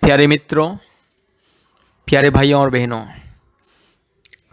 प्यारे मित्रों, प्यारे भाइयों और बहनों,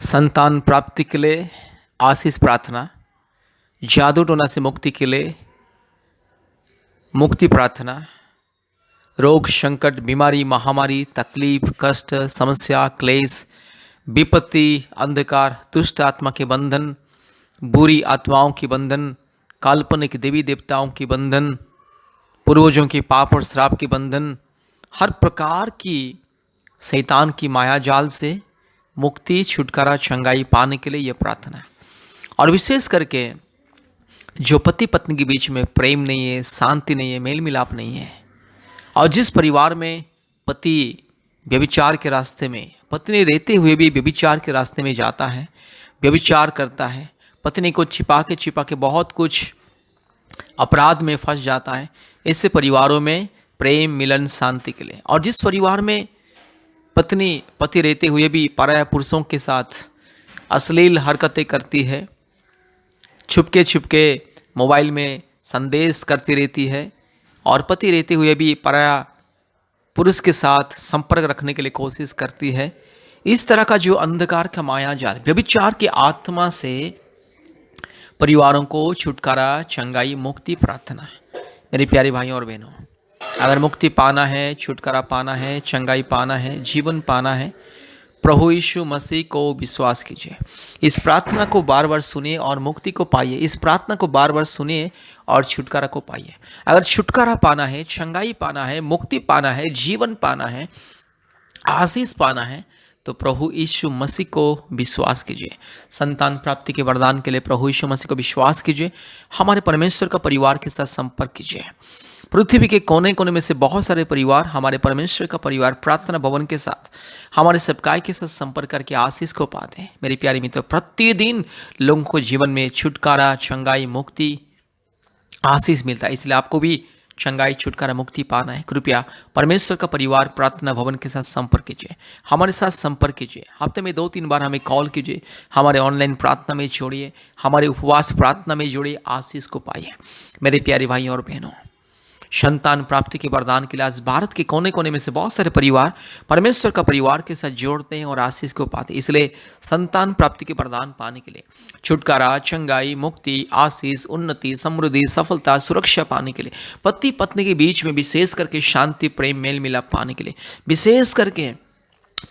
संतान प्राप्ति के लिए आशीष प्रार्थना, जादू टोना से मुक्ति के लिए मुक्ति प्रार्थना, रोग संकट, बीमारी, महामारी, तकलीफ, कष्ट, समस्या, क्लेश, विपत्ति, अंधकार, दुष्ट आत्मा के बंधन, बुरी आत्माओं के बंधन, काल्पनिक देवी देवताओं के बंधन, पूर्वजों के पाप और श्राप के बंधन, हर प्रकार की शैतान की माया जाल से मुक्ति, छुटकारा, चंगाई पाने के लिए यह प्रार्थना है। और विशेष करके जो पति पत्नी के बीच में प्रेम नहीं है, शांति नहीं है, मेल मिलाप नहीं है, और जिस परिवार में पति व्यभिचार के रास्ते में, पत्नी रहते हुए भी व्यभिचार के रास्ते में जाता है, व्यभिचार करता है, पत्नी को छिपा के बहुत कुछ अपराध में फंस जाता है, ऐसे परिवारों में प्रेम, मिलन, शांति के लिए। और जिस परिवार में पत्नी पति रहते हुए भी पराया पुरुषों के साथ अश्लील हरकतें करती है, छुपके मोबाइल में संदेश करती रहती है, और पति रहते हुए भी पराया पुरुष के साथ संपर्क रखने के लिए कोशिश करती है, इस तरह का जो अंधकार का माया जाल, व्यभिचार की आत्मा से परिवारों को छुटकारा, चंगाई, मुक्ति प्रार्थना है। मेरे प्यारे भाइयों और बहनों, अगर मुक्ति पाना है, छुटकारा पाना है, चंगाई पाना है, जीवन पाना है, प्रभु यीशु मसीह को विश्वास कीजिए। इस प्रार्थना को बार बार सुनिए और मुक्ति को पाइए। इस प्रार्थना को बार बार सुनिए और छुटकारा को पाइए। अगर छुटकारा पाना है, चंगाई पाना है, मुक्ति पाना है, जीवन पाना है, आशीष पाना है, तो प्रभु यीशु मसीह को विश्वास कीजिए। संतान प्राप्ति के वरदान के लिए प्रभु यीशु मसीह को विश्वास कीजिए। हमारे परमेश्वर का परिवार के साथ संपर्क कीजिए। पृथ्वी के कोने कोने में से बहुत सारे परिवार हमारे परमेश्वर का परिवार प्रार्थना भवन के साथ, हमारे सेवकाई के साथ संपर्क करके आशीष को पाते हैं। मेरे प्यारे मित्रों, प्रतिदिन लोगों को जीवन में छुटकारा, चंगाई, मुक्ति, आशीष मिलता है। इसलिए आपको भी चंगाई, छुटकारा, मुक्ति पाना है, कृपया परमेश्वर का परिवार प्रार्थना भवन के साथ संपर्क कीजिए। हमारे साथ संपर्क कीजिए। हफ्ते में 2-3 बार हमें कॉल कीजिए। हमारे ऑनलाइन प्रार्थना में जोड़िए, हमारे उपवास प्रार्थना में जोड़िए, आशीष को पाइए। मेरे प्यारे भाइयों और बहनों, संतान प्राप्ति के वरदान के लिए आज भारत के कोने कोने में से बहुत सारे परिवार परमेश्वर का परिवार के साथ जोड़ते हैं और आशीष को पाते हैं। इसलिए संतान प्राप्ति के वरदान पाने के लिए, छुटकारा, चंगाई, मुक्ति, आशीष, उन्नति, समृद्धि, सफलता, सुरक्षा पाने के लिए, पति पत्नी के बीच में विशेष करके शांति, प्रेम, मेल मिलाप पाने के लिए, विशेष करके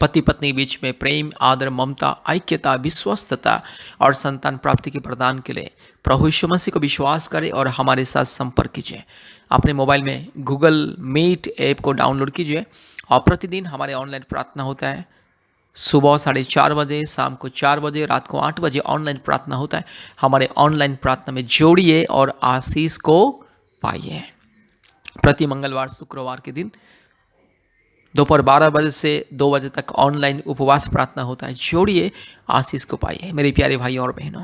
पति पत्नी के बीच में प्रेम, आदर, ममता, ऐक्यता, विश्वस्तता और संतान प्राप्ति के वरदान के लिए प्रभु यीशु मसीह को विश्वास करें और हमारे साथ संपर्क कीजिए। अपने मोबाइल में गूगल मीट ऐप को डाउनलोड कीजिए और प्रतिदिन हमारे ऑनलाइन प्रार्थना होता है। सुबह 4:30 बजे, शाम को 4 बजे, रात को 8 बजे ऑनलाइन प्रार्थना होता है। हमारे ऑनलाइन प्रार्थना में जोड़िए और आशीष को पाइए। प्रति मंगलवार, शुक्रवार के दिन दोपहर 12 बजे से 2 बजे तक ऑनलाइन उपवास प्रार्थना होता है। जोड़िए, आशीष को पाइए। मेरे प्यारे भाइयों और बहनों,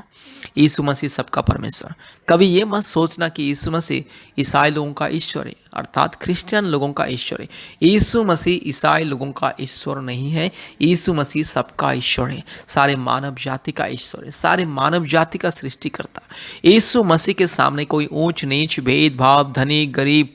यीशु मसीह सबका परमेश्वर। कभी ये मत सोचना कि यीशु मसीह ईसाई लोगों का ईश्वर है, अर्थात क्रिश्चियन लोगों का ईश्वर है। यीशु मसीह ईसाई लोगों का ईश्वर नहीं है। यीशु मसीह सबका ईश्वर है, सारे मानव जाति का ईश्वर है, सारे मानव जाति का सृष्टिकर्ता। यीशु मसीह के सामने कोई ऊंच नीच, भेदभाव, धनी गरीब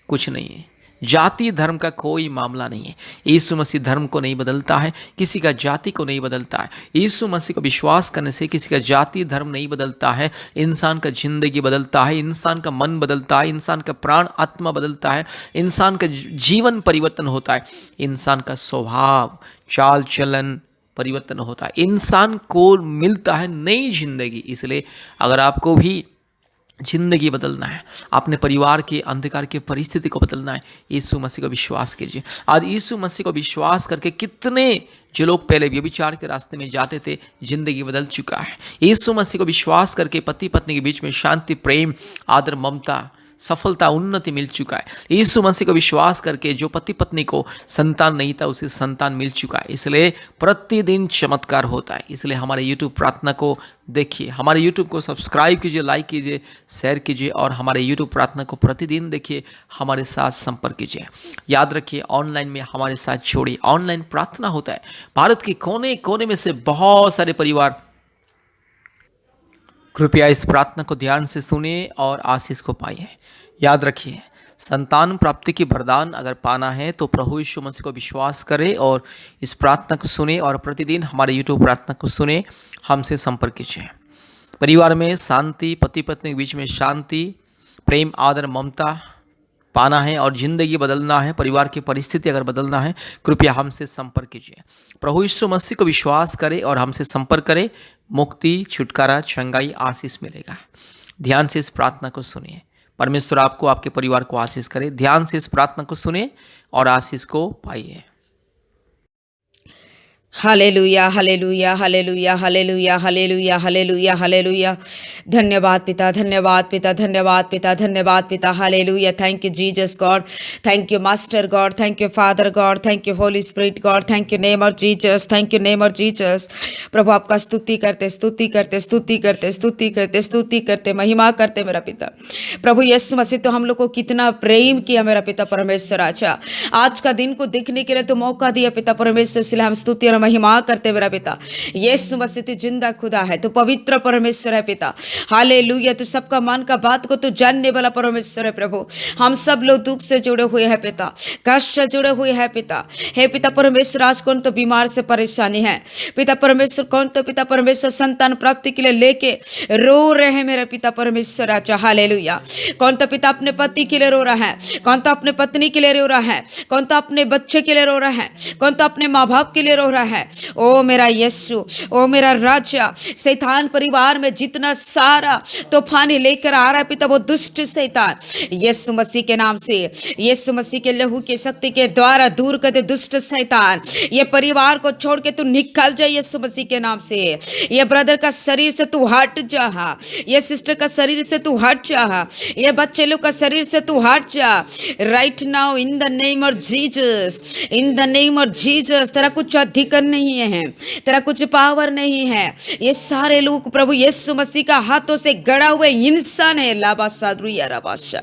कुछ नहीं है। जाति धर्म का कोई मामला नहीं है। यीशु मसीह धर्म को नहीं बदलता है, किसी का जाति को नहीं बदलता है। यीशु मसीह को विश्वास करने से किसी का जाति धर्म नहीं बदलता है। इंसान का जिंदगी बदलता है, इंसान का मन बदलता है, इंसान का प्राण आत्मा बदलता है, इंसान का जीवन परिवर्तन होता है, इंसान का स्वभाव, चाल चलन परिवर्तन होता है, इंसान को मिलता है नई जिंदगी। इसलिए अगर आपको भी जिंदगी बदलना है, अपने परिवार के अंधकार की परिस्थिति को बदलना है, यीशु मसीह को विश्वास कीजिए। आज यीशु मसीह को विश्वास करके कितने जो लोग पहले व्यभिचार के रास्ते में जाते थे, जिंदगी बदल चुका है। यीशु मसीह को विश्वास करके पति पत्नी के बीच में शांति, प्रेम, आदर, ममता, सफलता, उन्नति मिल चुका है। यीशु मसीह को विश्वास करके जो पति पत्नी को संतान नहीं था, उसे संतान मिल चुका है। इसलिए प्रतिदिन चमत्कार होता है। इसलिए हमारे यूट्यूब प्रार्थना को देखिए, हमारे यूट्यूब को सब्सक्राइब कीजिए, लाइक कीजिए, शेयर कीजिए और हमारे यूट्यूब प्रार्थना को प्रतिदिन देखिए, हमारे साथ संपर्क कीजिए। याद रखिए, ऑनलाइन में हमारे साथ जोड़िए। ऑनलाइन प्रार्थना होता है। भारत के कोने कोने में से बहुत सारे परिवार कृपया इस प्रार्थना को ध्यान से सुनिए और आशीष को पाइए। याद रखिए, संतान प्राप्ति की वरदान अगर पाना है तो प्रभु यीशु मसीह को विश्वास करें और इस प्रार्थना को सुने और प्रतिदिन हमारे यूट्यूब प्रार्थना को सुने, हमसे संपर्क कीजिए। परिवार में शांति, पति पत्नी के बीच में शांति, प्रेम, आदर, ममता पाना है और ज़िंदगी बदलना है, परिवार की परिस्थिति अगर बदलना है, कृपया हमसे संपर्क कीजिए। प्रभु यीशु मसीह को विश्वास करें और हमसे संपर्क करें। मुक्ति, छुटकारा, चंगाई, आशीष मिलेगा। ध्यान से इस प्रार्थना को सुनिए। परमेश्वर आपको, आपके परिवार को आशीष करे। ध्यान से इस प्रार्थना को सुने और आशीष को पाइए। Hallelujah hallelujah hallelujah hallelujah hallelujah hallelujah hallelujah. धन्यवाद पिता, धन्यवाद पिता, धन्यवाद पिता, धन्यवाद पिता। Hallelujah. Thank you Jesus God, thank you master God, thank you father God, thank you holy spirit God, thank you name of Jesus, thank you name of Jesus. प्रभु आपका स्तुति करते स्तुति करते स्तुति करते स्तुति करते स्तुति करते महिमा करते मेरा पिता। प्रभु यीशु मसीह तो हम लोग को कितना प्रेम किया मेरा पिता परमेश्वर। अच्छा, आज का दिन को देखने के लिए तो मौका दिया पिता परमेश्वर, इसलिए हम स्तुति और महिमा करते मेरा पिता। यीशु मसीह तू जिंदा खुदा है, तू पवित्र परमेश्वर है पिता। हालेलुया। तू सबका मन का बात को तू जानने वाला परमेश्वर है प्रभु। हम सब लोग दुख से जुड़े हुए हैं पिता, कष्ट से जुड़े हुए हैं पिता। हे पिता परमेश्वर, आज कौन तो बीमार से परेशानी है पिता परमेश्वर, कौन तो पिता परमेश्वर संतान प्राप्ति के लिए लेके रो रहे हैं मेरा पिता परमेश्वर। अच्छा हालेलुया। कौन तो पिता अपने पति के लिए रो रहा है, कौन तो अपने पत्नी के लिए रो रहा है, कौन तो अपने बच्चे के लिए रो रहा है, कौन तो अपने माँ बाप के लिए रो रहा है। ओ मेरा यीशु, ओ मेरा राजा, शैतान परिवार में जितना सारा तूफानी लेकर आ रहा है पिता, वो दुष्ट शैतान यीशु मसीह के नाम से, यीशु मसीह के लहू की शक्ति के द्वारा दूर कर दे। दुष्ट शैतान ये परिवार को छोड़ के तू निकल जा यीशु मसीह के नाम से। ये ब्रदर का शरीर से तू हट जा, ये सिस्टर का शरीर से तू हट जा, ये बच्चे लोग का शरीर से तू हट जा right now in the name of Jesus, in the name of Jesus. तेरा कुछ अधिकार नहीं है, तेरा कुछ पावर नहीं है। ये सारे लोग प्रभु यीशु मसीह का हाथों से गड़ा हुए इंसान है। लाबा सादरुया राबाशा।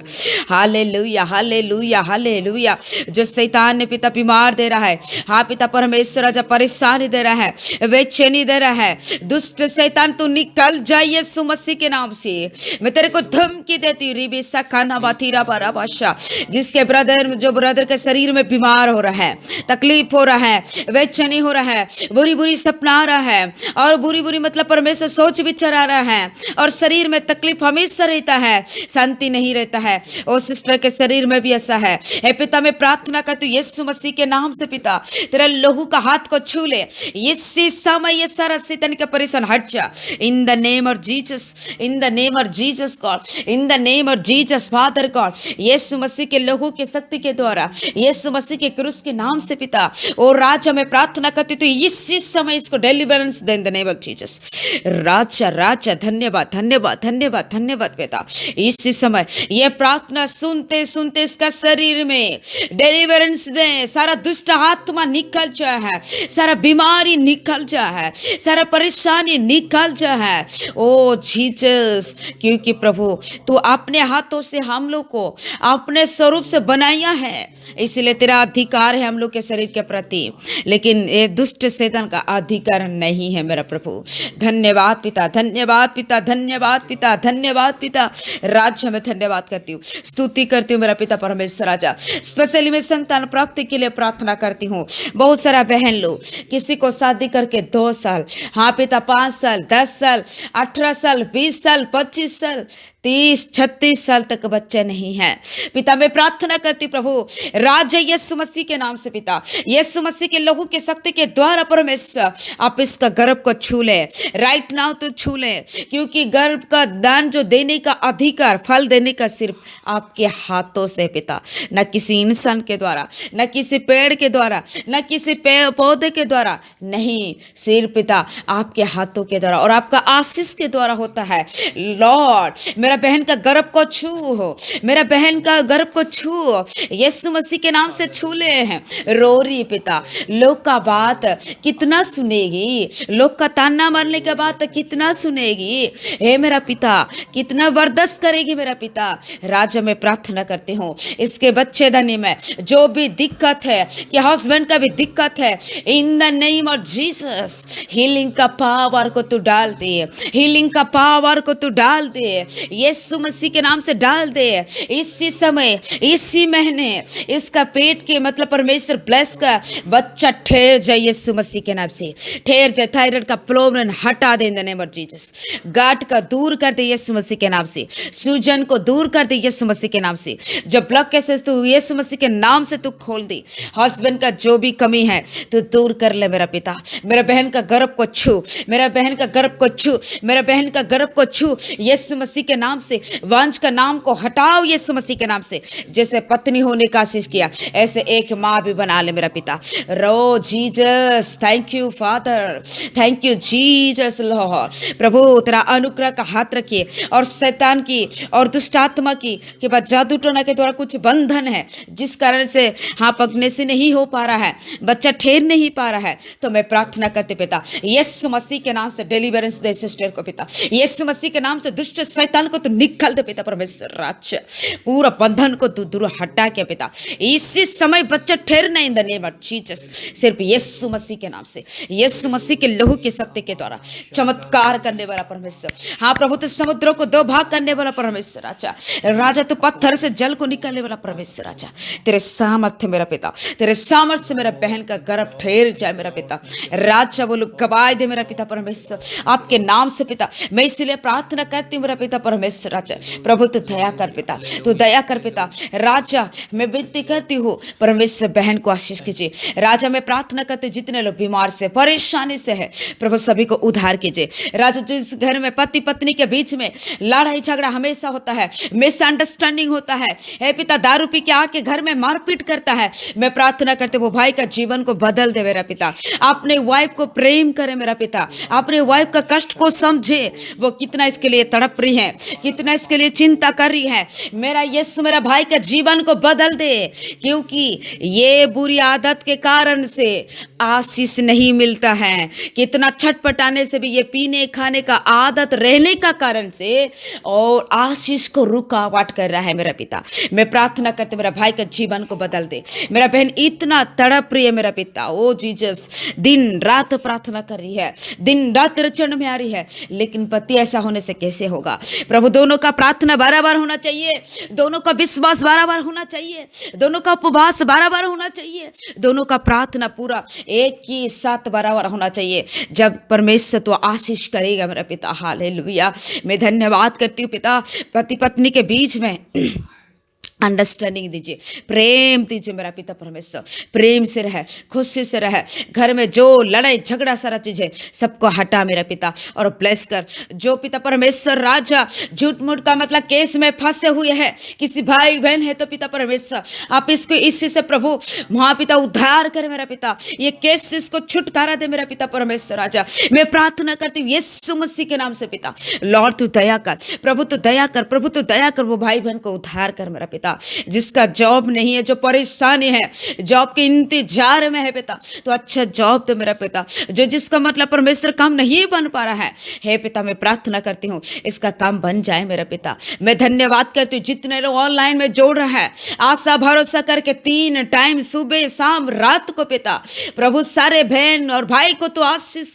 Hallelujah hallelujah hallelujah. जो शैतान ने पिता बीमार दे रहा है, हाँ पिता परमेश्वर जब परेशानी दे रहा है, बेचैनी दे रहा है, दुष्ट शैतान तू निकल जाए यीशु मसीह के नाम से। मैं तेरे को धमकी देती हूँ। रिबिसा खाना बातीरा बाराबाशा। जिसके ब्रदर, जो ब्रदर के शरीर में बीमार हो रहा है, तकलीफ हो रहा है, बेचैनी हो रहा है, बुरी बुरी सपना आ रहा है और बुरी बुरी मतलब परमेश्वर सोच विचार आ रहा है और शरीर में तकलीफ हमेशा रहता है, शांति नहीं रहता है। ओ सिस्टर के शरीर में भी ऐसा है। हे पिता मैं प्रार्थना करती हूँ यीशु मसीह के नाम से पिता, तेरा लहू का हाथ को छू ले। इसी समय ये सारा शैतान का परेशान हट जा in the name of Jesus, in the name of Jesus God, in the name of Jesus father God. Yeshu Masih के लहू की शक्ति के द्वारा, यीशु मसीह के क्रूस के नाम से पिता, ओ राजा मैं प्रार्थना करती तो इसी समय इसको डिलीवरेंस दे in the name of Jesus. राजा राजा धन्यवाद धन्यवाद धन्यवाद धन्यवाद पिता। इसी समय ये प्रार्थना सुनते सुनते इसका शरीर में डिलीवरेंस दे। सारा दुष्ट आत्मा निकल जा है, सारा बीमारी निकल जा है, सारा परेशानी निकल जा है। ओ जीसस, क्योंकि प्रभु तू अपने हाथों से हम लोग को अपने स्वरूप से बनाया है, इसलिए तेरा अधिकार है हम लोग के शरीर के प्रति, लेकिन ये दुष्ट शैतान का अधिकार नहीं है मेरा प्रभु। धन्यवाद पिता, धन्यवाद पिता, धन्यवाद पिता, धन्यवाद पिता। राज्य में धन्यवाद करती हूँ, स्तुति करती हूँ मेरा पिता परमेश्वर राजा। स्पेशली मैं संतान प्राप्ति के लिए प्रार्थना करती हूँ। बहुत सारा बहन लोग, किसी को शादी करके 2 साल, हाँ पिता 5 साल, 10 साल, 18 साल, 20 साल, 25 साल, 30-36 साल तक बच्चे नहीं हैं पिता। मैं प्रार्थना करती प्रभु राजा यीशु मसीह के नाम से पिता, यीशु मसीह के लहू के शक्ति के द्वारा परमेश्वर आप इसका गर्भ को छू ले राइट नाउ, तो छू ले, क्योंकि गर्भ का दान जो देने का अधिकार, फल देने का सिर्फ आपके हाथों से पिता, न किसी इंसान के द्वारा, न किसी पेड़ के द्वारा, न किसी पौधे के द्वारा, नहीं, सिर्फ पिता आपके हाथों के द्वारा और आपका आशीष के द्वारा होता है। लॉर्ड मेरा बहन का गर्भ को छू हो, मेरा बहन का गर्भ को छू, यीशु मसीह के नाम से छू ले हैं। रो रही पिता, लोग का बात कितना सुनेगी, लोग का ताना मारने के बाद कितना सुनेगी, हे मेरा पिता कितना बर्दाश्त करेगी मेरा पिता। राजा मैं प्रार्थना करती हूँ इसके बच्चेदानी में जो भी दिक्कत है, कि हस्बैंड का भी दिक्कत है, इन the name of Jesus healing का पावर को तू डाल दे, हीलिंग का पावर को तू डाल दे यीशु मसीह के नाम से डाल दे। इसी समय, इसी महीने इसका पेट के मतलब परमेश्वर ब्लेस का बच्चा ठहर जाए यीशु मसीह के नाम से, ठहर जाए। थायराइड का प्रॉब्लम हटा दे in the name of Jesus. गांठ का दूर कर दे यीशु मसीह के नाम से, सूजन को दूर कर दे यीशु मसीह के नाम से। जो ब्लड केसेस तू यीशु मसीह के नाम से तू खोल दे। हस्बैंड का जो भी कमी है तू दूर कर ले मेरा पिता। मेरा बहन का गर्भ को छू, मेरा बहन का गर्भ को छू, मेरा बहन का गर्भ को छू यीशु मसीह के नाम से। वंश का नाम को हटाओ यीशु मसीह के नाम से। जैसे पत्नी होने का आशीष किया ऐसे एक माँ भी बना ले मेरा पिता। रो Jesus, thank you father, thank you Jesus Lord. प्रभु तेरा अनुग्रह का हाथ रखिए और शैतान की और दुष्ट आत्मा की के बाद जादू टोना के द्वारा कुछ बंधन है जिस कारण से हाँ पकने से नहीं हो पा रहा है, बच्चा ठहर नहीं पा रहा है, तो मैं प्रार्थना करते पिता यीशु मसीह के नाम से डिलीवरेंस दे सिस्टर को पिता। यीशु मसीह के नाम से दुष्ट शैतान को तू निकाल दे पिता। परमेश्वर राज्य पूरा बंधन को तू दूर हटा के पिता इसी समय बच्चा ठहरना इन द नेम ऑफ जीसस। सिर्फ यीशु मसीह के नाम से, यीशु मसीह के लहू की शक्ति के द्वारा चमत्कार करने वाला परमेश्वर। हाँ प्रभु तो समुद्रों को दो भाग करने वाला परमेश्वर राजा। राजा तो पत्थर से जल को निकालने वाला परमेश्वर राजा। तेरे सामर्थ्य मेरा पिता, तेरे सामर्थ्य से मेरा बहन का गर्भ ठहर जाए मेरा पिता। राजा बोलो गवाही दे मेरा पिता परमेश्वर आपके नाम से पिता। मैं इसलिए प्रार्थना करती हूँ मेरा पिता परमेश्वर राजा। प्रभु तू दया कर पिता, तू दया कर पिता। राजा मैं विनती करती हूँ परमेश्वर बहन को आशीष कीजिए। राजा मैं प्रार्थना करती हूँ जितने लोग बीमार से परेशानी से है प्रभु सभी को उद्धार कीजिए। राजा जिस घर में पति पत्नी के बीच में लड़ाई झगड़ा हमेशा होता है, मिसअंडरस्टैंडिंग होता है, हे पिता दारू पी के आके घर में मारपीट करता है, मैं प्रार्थना करते वो भाई का जीवन को बदल दे मेरा पिता। अपने वाइफ को प्रेम करे मेरा पिता, अपने वाइफ का कष्ट को समझे, वो कितना इसके लिए तड़प रही है, कितना इसके लिए चिंता कर रही है। मेरा यीशु मेरा भाई का जीवन को बदल दे, क्योंकि ये बुरी आदत के कारण से आशीष नहीं मिलता है। कितना छटपटाने से भी ये पीने खाने का आदत रहने का कारण से और आशीष को रुकावट कर रहा है मेरा पिता। मैं प्रार्थना करते मेरा भाई का जीवन को बदल दे। मेरा बहन इतना तड़प रही है मेरा पिता, ओ जीसस दिन रात प्रार्थना कर रही है, दिन रात चरण में आ रही है, लेकिन पति ऐसा होने से कैसे होगा प्रभु। दोनों का प्रार्थना बार होना चाहिए, दोनों का विश्वास बार होना चाहिए, दोनों का उपवास बार होना चाहिए, दोनों का प्रार्थना पूरा एक ही साथ बार होना चाहिए। जब परमेश्वर तो आशीष करेगा मेरा पिता। हालेलुया। मैं धन्यवाद करती हूँ पिता पति पत्नी के बीच में अंडरस्टैंडिंग दीजिए, प्रेम दीजिए मेरा पिता परमेश्वर। प्रेम से रहे, खुशी से रहे, घर में जो लड़ाई झगड़ा सारा चीज है सबको हटा मेरा पिता और ब्लेस कर। जो पिता परमेश्वर राजा झूठ मूठ का मतलब केस में फंसे हुए हैं, किसी भाई बहन है तो पिता परमेश्वर आप इसको इसी से प्रभु वहाँ पिता उद्धार करे मेरा पिता। ये केस इसको छुटकारा दे मेरा पिता परमेश्वर राजा। मैं प्रार्थना करती हूँ यीशु मसीह के नाम से पिता। लॉर्ड तू दया कर, प्रभु तू दया कर, प्रभु तू दया कर। वो भाई बहन को उद्धार कर मेरा पिता। जिसका जॉब नहीं है, जो परेशानी है, जॉब के इंतजार में है पिता, तो अच्छा जॉब तो मेरा पिता। जो जिसका मतलब परमेश्वर काम नहीं बन पा रहा है, हे पिता मैं प्रार्थना करती हूँ इसका काम बन जाए मेरा पिता। मैं धन्यवाद करती हूँ जितने लोग ऑनलाइन में जोड़ रहा है, आशा भरोसा करके 3 टाइम सुबह शाम रात को पिता प्रभु सारे बहन और भाई को तो आशीष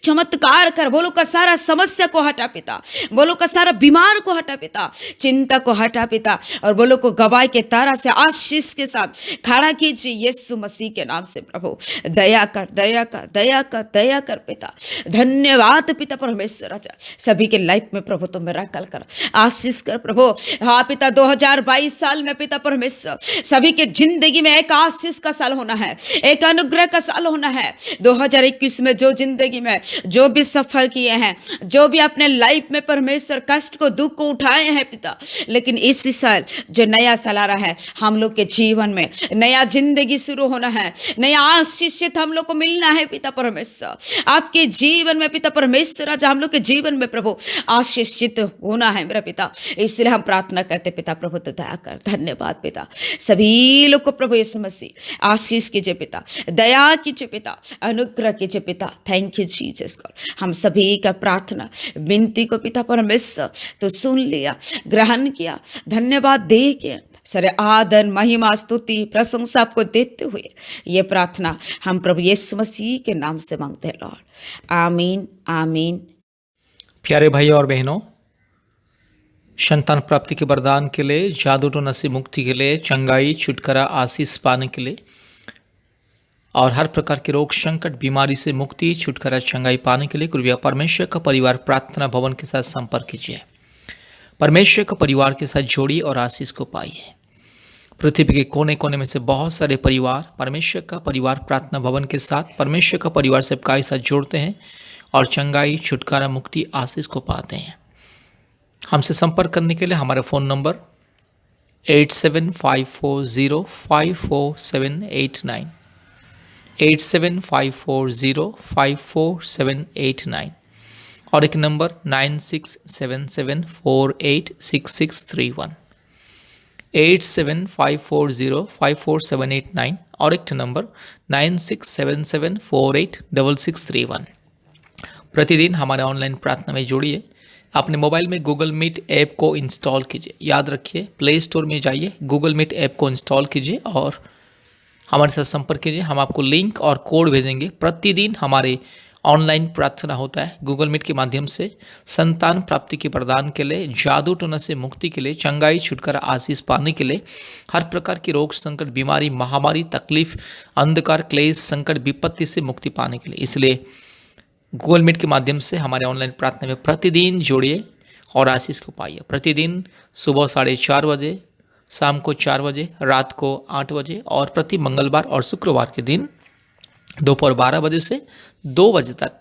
चमत्कार कर। बोलो का सारा समस्या को हटा पिता, बोलो का सारा बीमार को हटा पिता, चिंता को हटा पिता, और बोलो को गवाही के तारा से आशीष के साथ खड़ा कीजिए यीशु मसीह के नाम से। प्रभु दया कर, दया कर, दया कर, दया कर पिता। धन्यवाद पिता परमेश्वर राजा। सभी के लाइफ में प्रभु तो मिराकल कर, आशीष कर प्रभु। हाँ पिता 2022 साल में पिता परमेश्वर सभी के जिंदगी में एक आशीष का साल होना है, एक अनुग्रह का साल होना है। 2021 में जो जिंदगी में जो भी सफर किए हैं, जो भी अपने लाइफ में परमेश्वर कष्ट को दुख को उठाए हैं पिता, लेकिन इसी साल जो नया साल आ रहा है हम लोग के जीवन में नया जिंदगी शुरू होना है, नया आशीषित हम लोग को मिलना है पिता परमेश्वर। आपके जीवन में पिता परमेश्वर आज हम लोग के जीवन में प्रभु आशीषित होना है मेरा पिता। इसलिए हम प्रार्थना करते पिता प्रभु तो दया कर। धन्यवाद पिता। सभी लोग को प्रभु यीशु मसीह आशीष कीजिए पिता, दया कीजिए पिता, अनुग्रह कीजिए पिता। Thank you Jesus God. हम सभी का प्रार्थना विनती को पिता परमेश्वर तो सुन लिया, ग्रहण किया। धन्यवाद दे के सारे आदर महिमा स्तुति प्रशंसा आपको देते हुए ये प्रार्थना हम प्रभु यीशु मसीह के नाम से मांगते हैं लॉर्ड। आमीन आमीन। प्यारे भाई और बहनों, संतान प्राप्ति के वरदान के लिए, जादू टोना से मुक्ति के लिए, चंगाई, छुटकारा, आशीष पाने के लिए और हर प्रकार के रोग संकट बीमारी से मुक्ति, छुटकारा, चंगाई पाने के लिए कृपया परमेश्वर का परिवार प्रार्थना भवन के साथ संपर्क कीजिए। परमेश्वर का परिवार के साथ जोड़िए और आशीष को पाइए। पृथ्वी के कोने कोने में से बहुत सारे परिवार परमेश्वर का परिवार प्रार्थना भवन के साथ परमेश्वर का परिवार सबका साथ जोड़ते हैं और चंगाई, छुटकारा, मुक्ति, आशीष को पाते हैं। हमसे संपर्क करने के लिए हमारा फ़ोन नंबर 8754054789 8754054789 और एक नंबर 9677486631 8754054789 और एक नंबर 9677486631। प्रतिदिन हमारे ऑनलाइन प्रार्थना में जुड़िए। अपने मोबाइल में गूगल मीट ऐप को इंस्टॉल कीजिए। याद रखिए, प्ले स्टोर में जाइए, गूगल मीट ऐप को इंस्टॉल कीजिए और हमारे साथ संपर्क कीजिए। हम आपको लिंक और कोड भेजेंगे। प्रतिदिन हमारे ऑनलाइन प्रार्थना होता है गूगल मीट के माध्यम से। संतान प्राप्ति के प्रदान के लिए, जादू टोना से मुक्ति के लिए, चंगाई, छुटकारा, आशीष पाने के लिए, हर प्रकार की रोग संकट, बीमारी, महामारी, तकलीफ, अंधकार, क्लेश, संकट, विपत्ति से मुक्ति पाने के लिए। इसलिए गूगल मीट के माध्यम से हमारे ऑनलाइन प्रार्थना में प्रतिदिन जोड़िए और आशीष को पाइए। प्रतिदिन सुबह 4:30 बजे, शाम को 4 बजे, रात को 8 बजे और प्रति मंगलवार और शुक्रवार के दिन दोपहर 12 बजे से 2 बजे तक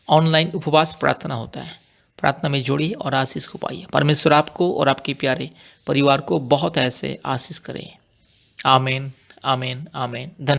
ऑनलाइन उपवास प्रार्थना होता है। प्रार्थना में जोड़िए और आशीष को पाइए। परमेश्वर आपको और आपके प्यारे परिवार को बहुत ऐसे आशीष करें। आमीन, आमीन, आमीन।